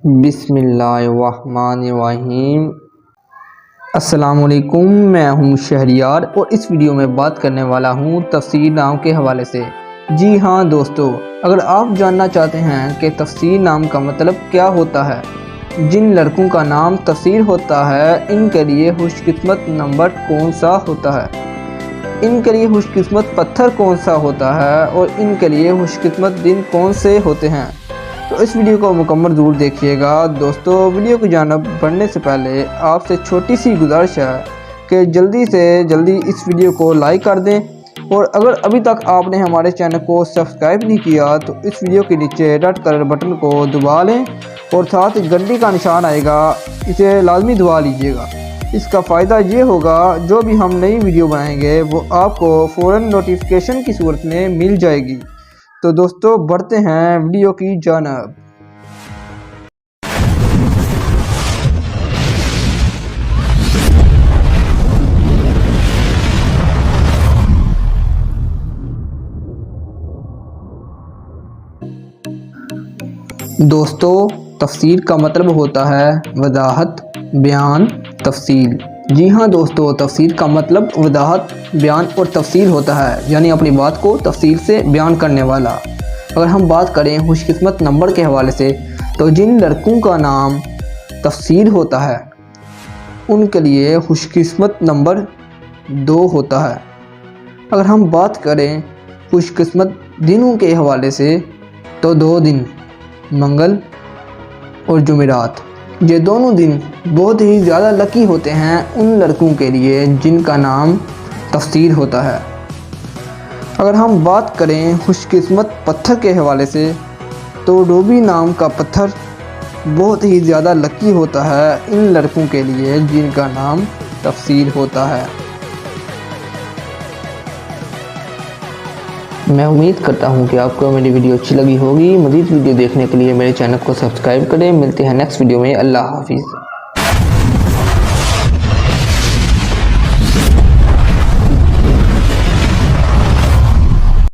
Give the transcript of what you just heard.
बिस्मिल्लाहिर्रहमानिर्रहीम। अस्सलामुअलैकुम, मैं हूं शहरियार और इस वीडियो में बात करने वाला हूं तफसीर नाम के हवाले से। जी हाँ दोस्तों, अगर आप जानना चाहते हैं कि तफसीर नाम का मतलब क्या होता है, जिन लड़कों का नाम तफसीर होता है इनके लिए खुशकिस्मत नंबर कौन सा होता है, इनके लिए खुशकिस्मत पत्थर कौन सा होता है और इनके लिए खुशकिस्मत दिन कौन से होते हैं, तो इस वीडियो को मुकम्मल ज़रूर देखिएगा। दोस्तों, वीडियो की जानब बढ़ने से पहले आपसे छोटी सी गुजारिश है कि जल्दी से जल्दी इस वीडियो को लाइक कर दें और अगर अभी तक आपने हमारे चैनल को सब्सक्राइब नहीं किया तो इस वीडियो के नीचे रेड कलर बटन को दबा लें और साथ घंटी का निशान आएगा, इसे लाजमी दबा लीजिएगा। इसका फ़ायदा ये होगा, जो भी हम नई वीडियो बनाएंगे वो आपको फ़ौरन नोटिफिकेशन की सूरत में मिल जाएगी। तो दोस्तों, बढ़ते हैं वीडियो की जानब। दोस्तों, तफसीर का मतलब होता है वजाहत, बयान, तफसील। जी हाँ दोस्तों, तफसीर का मतलब वजाहत, बयान और तफसील होता है, यानी अपनी बात को तफसील से बयान करने वाला। अगर हम बात करें खुशकिस्मत नंबर के हवाले से, तो जिन लड़कों का नाम तफसील होता है उनके लिए खुशकिस्मत नंबर 2 होता है। अगर हम बात करें खुशकिस्मत दिनों के हवाले से, तो 2 दिन मंगल और जुमेरात, ये दोनों दिन बहुत ही ज़्यादा लकी होते हैं उन लड़कों के लिए जिनका नाम तफसीर होता है। अगर हम बात करें खुशकिस्मत पत्थर के हवाले से, तो रूबी नाम का पत्थर बहुत ही ज़्यादा लकी होता है इन लड़कों के लिए जिनका नाम तफसीर होता है। मैं उम्मीद करता हूं कि आपको मेरी वीडियो अच्छी लगी होगी। मज़ीद वीडियो देखने के लिए मेरे चैनल को सब्सक्राइब करें। मिलते हैं नेक्स्ट वीडियो में। अल्लाह हाफिज़।